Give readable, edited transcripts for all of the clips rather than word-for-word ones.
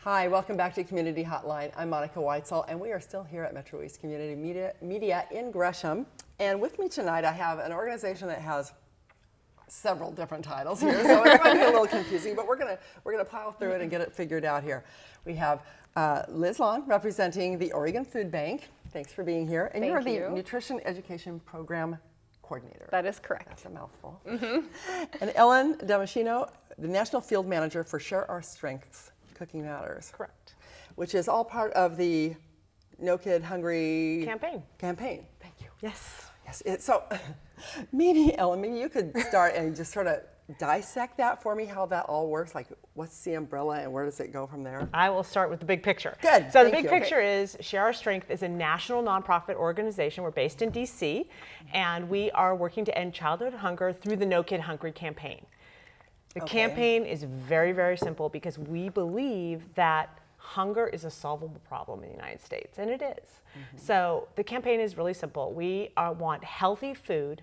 Hi, welcome back to Community Hotline. I'm Monica Weitzel, and we are still here at MetroEast Community Media in Gresham. And with me tonight, I have an organization that has several different titles here, so it's going to be a little confusing, but we're gonna plow through it and get it figured out here. We have Liz Long representing the Oregon Food Bank. Thanks for being here. And you're the Nutrition Education Program Coordinator. That is correct. That's a mouthful. And Ellen Damasceno, the National Field Manager for Share Our Strengths Cooking Matters. Correct. Which is all part of the No Kid Hungry campaign. Thank you. Yes. Yes. So maybe, Ellen, maybe you could start and just sort of dissect that for me, how that all works. Like, what's the umbrella and where does it go from there? I will start with the big picture. Good. So the big picture is Share Our Strength is a national nonprofit organization. We're based in DC, and we are working to end childhood hunger through the No Kid Hungry campaign. The campaign is very, very simple because we believe that hunger is a solvable problem in the United States, and it is. So the campaign is really simple. We want healthy food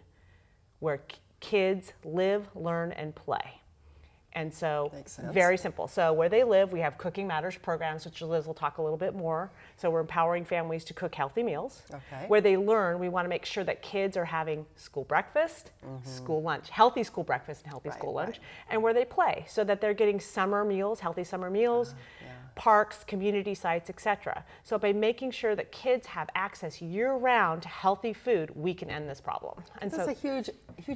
where kids live, learn, and play. And so, very simple. So where they live, we have Cooking Matters programs, which Liz will talk a little bit more. So we're empowering families to cook healthy meals. Where they learn, we want to make sure that kids are having school breakfast, school lunch, healthy school breakfast and healthy school lunch, and where they play, so that they're getting summer meals, healthy summer meals, parks, community sites, etc. So by making sure that kids have access year-round to healthy food, we can end this problem. And that's a huge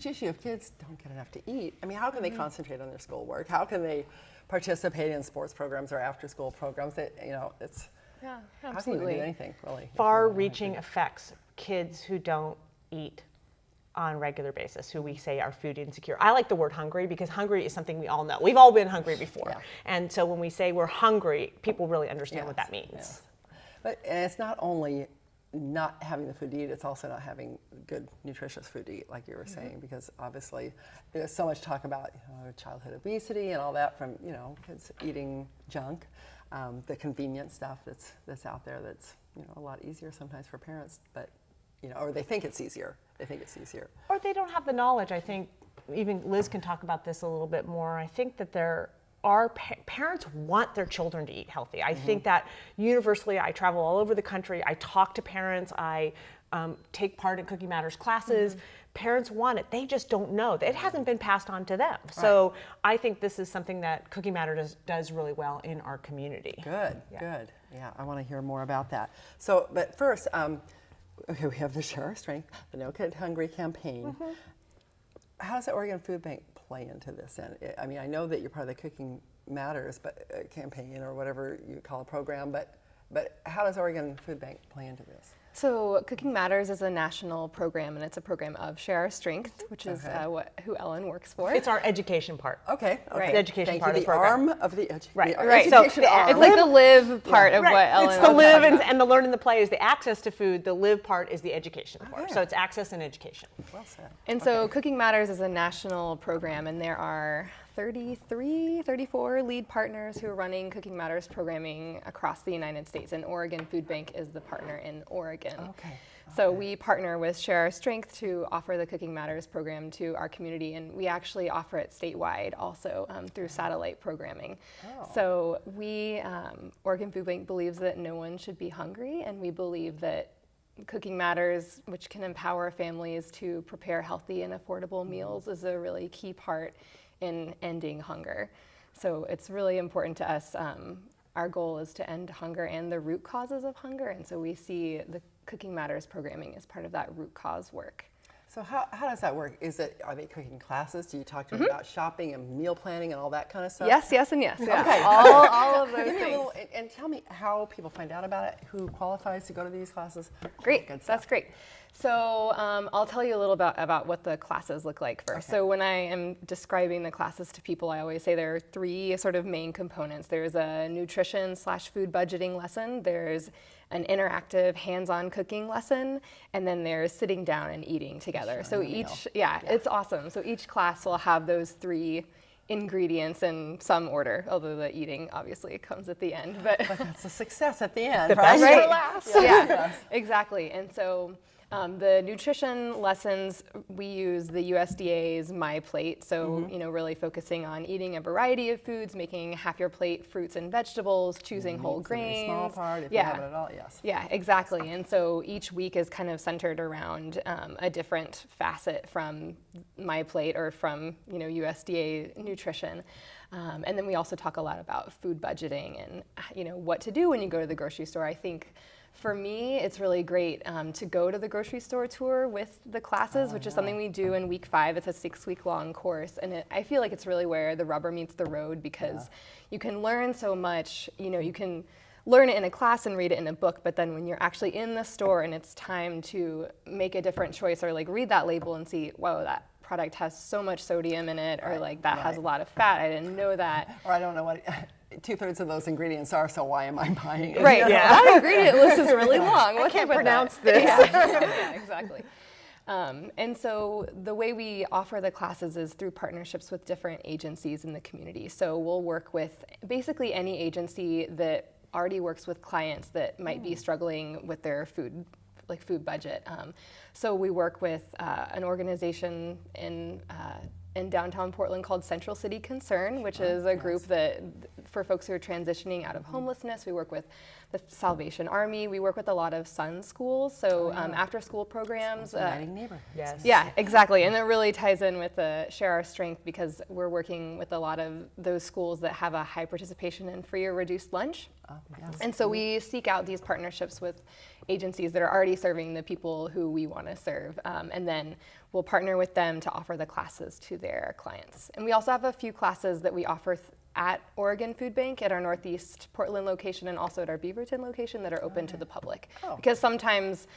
issue. If kids don't get enough to eat, I mean, how can they concentrate on their schoolwork? How can they participate in sports programs or after-school programs? That, you know, it's how can we do anything really? Far-reaching effects. Kids who don't eat on a regular basis, who we say are food insecure. I like the word hungry because hungry is something we all know. We've all been hungry before. And so when we say we're hungry, people really understand what that means. But it's not only not having the food to eat, it's also not having good, nutritious food to eat, like you were saying, because obviously there's so much talk about childhood obesity and all that from kids eating junk, the convenient stuff that's out there that's a lot easier sometimes for parents, but or they think it's easier. Or they don't have the knowledge. I think even Liz can talk about this a little bit more. I think that there are parents want their children to eat healthy. I think that universally, I travel all over the country. I talk to parents. I take part in Cooking Matters classes. Parents want it. They just don't know. It hasn't been passed on to them. So I think this is something that Cooking Matters does really well in our community. Good. Yeah, I want to hear more about that. So, but first, okay, we have the Share Our Strength, the No Kid Hungry campaign. How does the Oregon Food Bank play into this? And I mean, I know that you're part of the Cooking Matters campaign or whatever you call a program, but how does Oregon Food Bank play into this? So Cooking Matters is a national program, and it's a program of Share Our Strength, which is who Ellen works for. It's our education part. Okay. The education part of the The program. arm of the Right. So it's like the live part of what Ellen. It's the live and the learn and the play is the access to food. The live part is the education part. So it's access and education. Well said. And so Cooking Matters is a national program, and there are 34 lead partners who are running Cooking Matters programming across the United States, and Oregon Food Bank is the partner in Oregon. So we partner with Share Our Strength to offer the Cooking Matters program to our community, and we actually offer it statewide also through satellite programming. So we, Oregon Food Bank believes that no one should be hungry, and we believe that Cooking Matters, which can empower families to prepare healthy and affordable meals, is a really key part in ending hunger. So it's really important to us. Our goal is to end hunger and the root causes of hunger, and so we see the Cooking Matters programming as part of that root cause work. So how does that work? Are they cooking classes? Do you talk to them about shopping and meal planning and all that kind of stuff? Yes, and yes. Yeah. Okay. all of those Give me things. and tell me how people find out about it, who qualifies to go to these classes. Great, that's great. So I'll tell you a little about what the classes look like first. So when I am describing the classes to people, I always say there are three sort of main components. There's a nutrition/food budgeting lesson, there's an interactive hands-on cooking lesson, and then there's sitting down and eating together. So it's awesome. So each class will have those three ingredients in some order, although the eating obviously comes at the end. But that's a success at the end. The best for last. Yeah, exactly. And so The nutrition lessons, we use the USDA's My Plate, so really focusing on eating a variety of foods, making half your plate fruits and vegetables, choosing whole grains. A small part, if you have it at all, yes. Yeah, exactly. And so each week is kind of centered around a different facet from My Plate or from USDA nutrition. And then we also talk a lot about food budgeting and what to do when you go to the grocery store. I think for me, it's really great to go to the grocery store tour with the classes, which is something we do in week 5. It's a 6-week-long course, and I feel like it's really where the rubber meets the road because you can learn so much. You can learn it in a class and read it in a book, but then when you're actually in the store and it's time to make a different choice or like read that label and see, whoa, that product has so much sodium in it, or like that has a lot of fat, I didn't know that. Or I don't know what 2/3 of those ingredients are, so why am I buying it? Right, that ingredient list is really long. I can't pronounce this. Yeah, exactly. And so the way we offer the classes is through partnerships with different agencies in the community. So we'll work with basically any agency that already works with clients that might be struggling with their food budget. So we work with an organization in downtown Portland called Central City Concern, which is a group that for folks who are transitioning out of homelessness. We work with the Salvation Army. We work with a lot of Sun schools, so after school programs. Uniting neighborhoods. Yes. Yeah, exactly. And it really ties in with the Share Our Strength because we're working with a lot of those schools that have a high participation in free or reduced lunch. Yes. And so we seek out these partnerships with agencies that are already serving the people who we want to serve. And then we'll partner with them to offer the classes to their clients. And we also have a few classes that we offer at Oregon Food Bank at our Northeast Portland location and also at our Beaverton location that are open to the public. Because sometimes,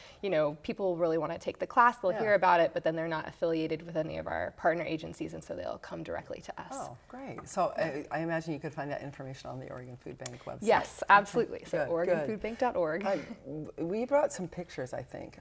people really want to take the class, they'll hear about it, but then they're not affiliated with any of our partner agencies, and so they'll come directly to us. Oh, great. So I imagine you could find that information on the Oregon Food Bank website. Yes, absolutely. So Good, OregonFoodBank.org. We brought some pictures, I think.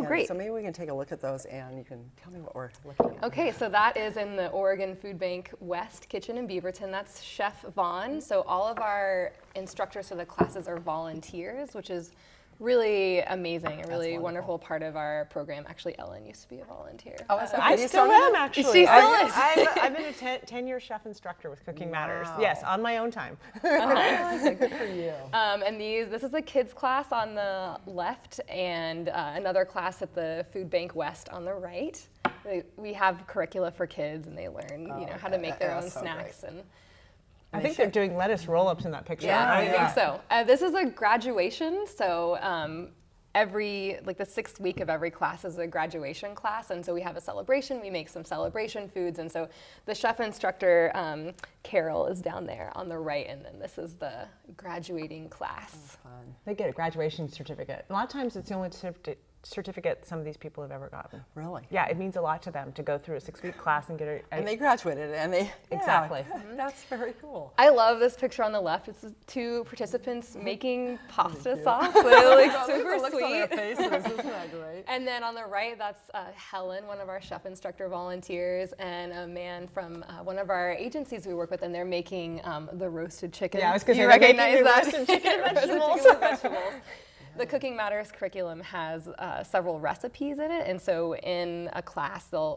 Great. So maybe we can take a look at those and you can tell me what we're looking at. Okay, so that is in the Oregon Food Bank West Kitchen in Beaverton. That's Chef Vaughn. So all of our instructors for the classes are volunteers, which is really amazing, a really wonderful part of our program. Actually, Ellen used to be a volunteer. I still am, actually. She still is. I've been a 10-year chef instructor with Cooking Matters. Yes, on my own time. Good for you. And this is a kids class on the left and another class at the Food Bank West on the right. We have curricula for kids and they learn how to make their own snacks. And I think they're doing lettuce roll-ups in that picture. yeah, I think so. This is a graduation, so the 6th week of every class is a graduation class, and so we have a celebration. We make some celebration foods, and so the chef instructor, Carol, is down there on the right, and then this is the graduating class. Fun. They get a graduation certificate. A lot of times it's the only certificate some of these people have ever gotten. Really? Yeah, it means a lot to them to go through a 6-week class and get a And they graduated, and they Exactly. That's very cool. I love this picture on the left. It's 2 participants making pasta sauce. They look super Look at the sweet. looks on their faces, isn't that great? And then on the right, that's Helen, one of our chef instructor volunteers, and a man from one of our agencies we work with, and they're making the roasted chicken. Yeah, I was going to You say, they're recognize making the that? roasted chicken and Roasted vegetables. chicken and vegetables. The Cooking Matters curriculum has several recipes in it, and so in a class, the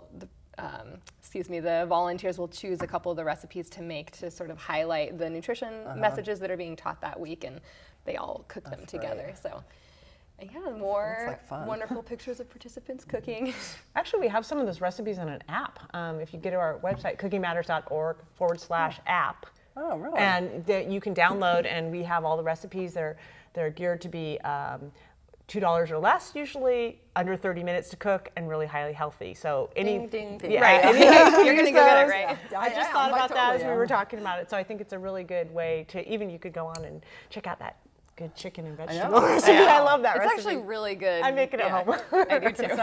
volunteers will choose a couple of the recipes to make to sort of highlight the nutrition messages that are being taught that week, and they all cook them together. great. So, yeah, more like fun. wonderful pictures of participants cooking. Actually, we have some of those recipes on an app. If you go to our website, cookingmatters.org/app. Oh, really? And you can download, and we have all the recipes. They're geared to be $2 or less, usually under 30 minutes to cook, and really highly healthy. So Ding, ding, ding. Yeah, Right. You're gonna go get it, right? I just thought about that as we were talking about it. So I think it's a really good way to you could go on and check out that good chicken and vegetable recipe. I love that It's recipe. actually really good. I make it at home. I do too.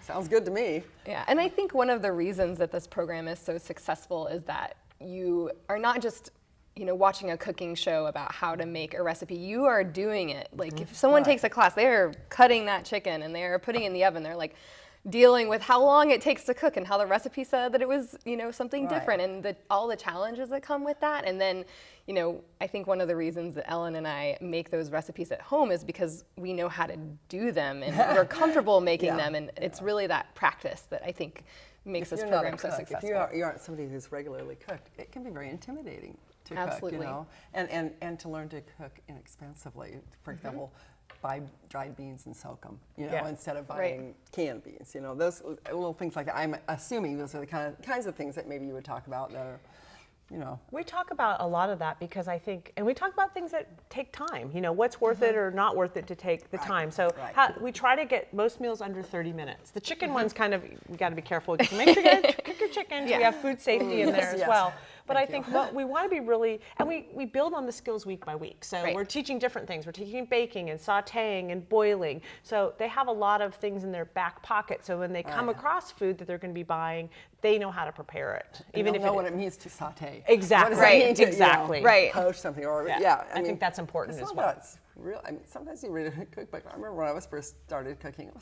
Sounds good to me. Yeah, and I think one of the reasons that this program is so successful is that you are not just watching a cooking show about how to make a recipe. You are doing it. Like if someone takes a class, they are cutting that chicken and they are putting it in the oven. They're like dealing with how long it takes to cook and how the recipe said that it was, something Right. different, and all the challenges that come with that. And then, I think one of the reasons that Ellen and I make those recipes at home is because we know how to do them and we're comfortable making them. And it's really that practice that I think makes this program so successful. If you aren't somebody who's regularly cooked, it can be very intimidating to Absolutely. cook, and to learn to cook inexpensively. For example, buy dried beans and soak them, instead of buying canned beans. Those little things like that. I'm assuming those are the kinds of things that maybe you would talk about that are, We talk about a lot of that because I think, and we talk about things that take time, what's worth it or not worth it to take the time. So we try to get most meals under 30 minutes. The chicken one's kind of, we got to be careful. You can make sure you cook your chickens. We have food safety in there as well. But I think what we want to be really, and we build on the skills week by week. So we're teaching different things. We're teaching baking and sauteing and boiling. So they have a lot of things in their back pocket. So when they come across food that they're going to be buying, they know how to prepare it. Even if they know what it means to saute. Exactly. What does that mean to, Exactly. poach something or I think that's important as well. It's real. I mean, sometimes you read a cookbook. I remember when I was first started cooking, it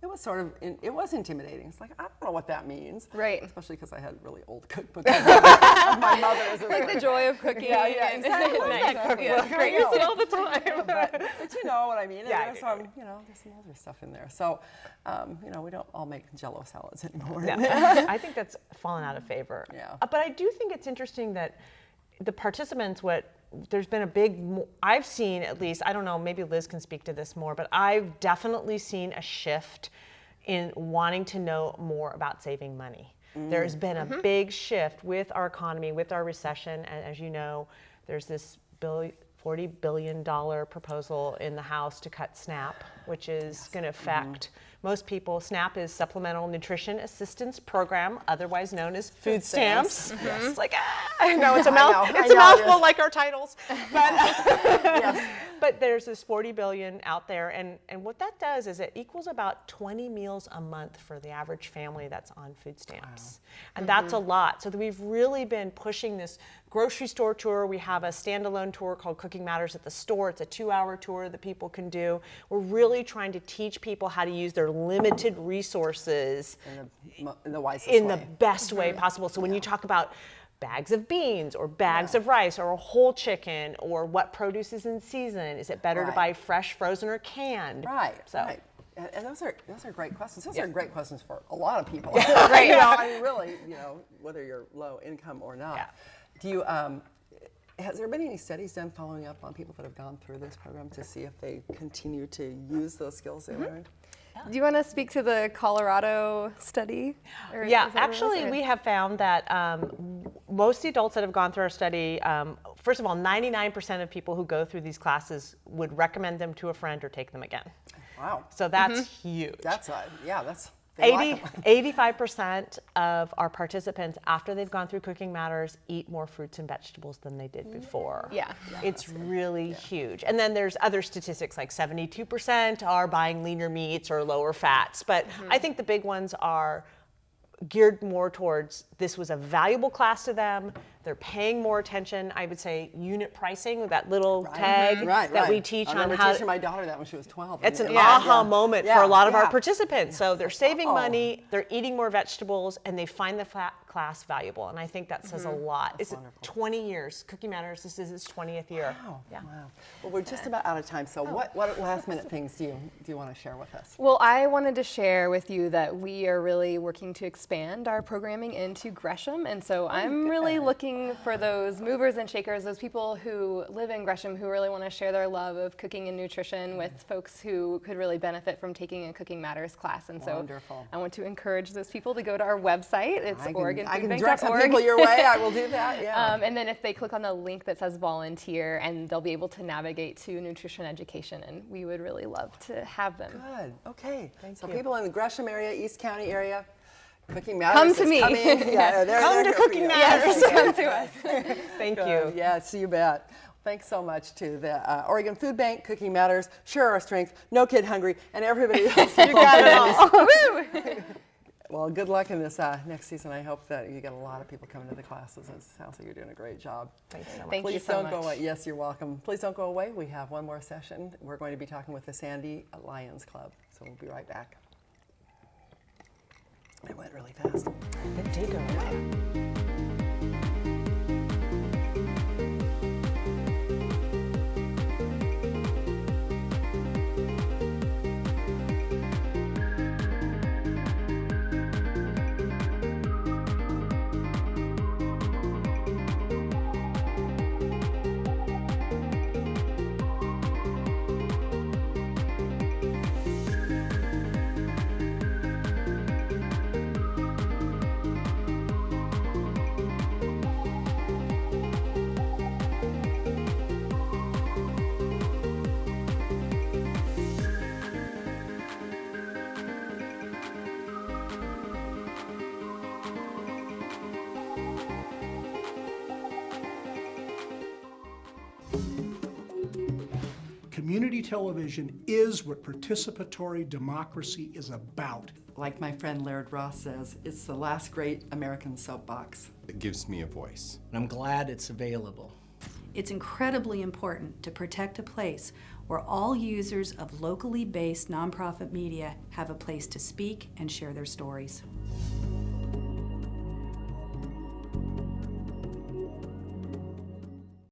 was sort of it was intimidating. It's like, I don't know what that means. Right. Especially because I had really old cookbooks. My mother's. Like the joy of cooking. Exactly. I use it all the time. But you know what I mean. Yeah, There's some, there's some older stuff in there. So, we don't all make Jell-O salads anymore. No, I think that's fallen out of favor. Yeah. But I do think it's interesting that the participants, there's been a big, I've seen at least, I don't know, maybe Liz can speak to this more, but I've definitely seen a shift in wanting to know more about saving money. There's been a big shift with our economy, with our recession, and as you know, there's this $40 billion proposal in the House to cut SNAP, which is going to affect most people. SNAP is Supplemental Nutrition Assistance Program, otherwise known as food stamps. It's like, I know it's a mouthful like our titles. But, but there's this $40 billion out there, and what that does is it equals about 20 meals a month for the average family that's on food stamps. And that's a lot. So we've really been pushing this grocery store tour. We have a standalone tour called Cooking Matters at the Store. It's a 2-hour tour that people can do. We're really trying to teach people how to use their limited resources in the wisest in way. the best way possible. So when you talk about bags of beans or bags of rice or a whole chicken or what produce is in season, is it better to buy fresh, frozen, or canned? Right. And those are great questions. Those are great questions for a lot of people. Right. I mean, really, whether you're low income or not. Yeah. Do you? Has there been any studies done following up on people that have gone through this program to see if they continue to use those skills they learned? Do you want to speak to the Colorado study? Yeah, actually, we have found that most of the adults that have gone through our study, first of all, 99% of people who go through these classes would recommend them to a friend or take them again. Wow. So that's huge. That's 85% of our participants, after they've gone through Cooking Matters, eat more fruits and vegetables than they did before. Yeah. It's really huge. And then there's other statistics like 72% are buying leaner meats or lower fats. But I think the big ones are geared more towards this was a valuable class to them. They're paying more attention. I would say unit pricing with that little tag that we teach on how. I teaching my daughter that when she was 12. It's an aha moment for a lot of our participants. So they're saving money, they're eating more vegetables, and they find the class valuable. And I think that says a lot. It's 20 years. Cooking Matters, this is its 20th year. Wow. Well, we're just about out of time. So what last minute things do you want to share with us? Well, I wanted to share with you that we are really working to expand our programming into Gresham. And so I'm really looking for those movers and shakers, those people who live in Gresham who really want to share their love of cooking and nutrition with folks who could really benefit from taking a Cooking Matters class. And so I want to encourage those people to go to our website. It's OregonFoodBank.org. I can direct some people your way. I will do that. Yeah. And then if they click on the link that says volunteer, and they'll be able to navigate to nutrition education, and we would really love to have them. Good. Okay. Thank so you. People in the Gresham area, East County area, Cooking Matters. Come to me. Come to Cooking Matters. Yes, come to us. Thank you. Yes, you bet. Thanks so much to the Oregon Food Bank, Cooking Matters, Share Our Strength, No Kid Hungry, and everybody else. You got it all. Well, good luck in this next season. I hope that you get a lot of people coming to the classes. It sounds like you're doing a great job. Thanks so much. Thank you Please so don't much. go away. Yes, you're welcome. Please don't go away. We have one more session. We're going to be talking with the Sandy Lions Club. So we'll be right back. It went really fast. It did go well. Community television is what participatory democracy is about. Like my friend Laird Ross says, it's the last great American soapbox. It gives me a voice. I'm glad it's available. It's incredibly important to protect a place where all users of locally based nonprofit media have a place to speak and share their stories.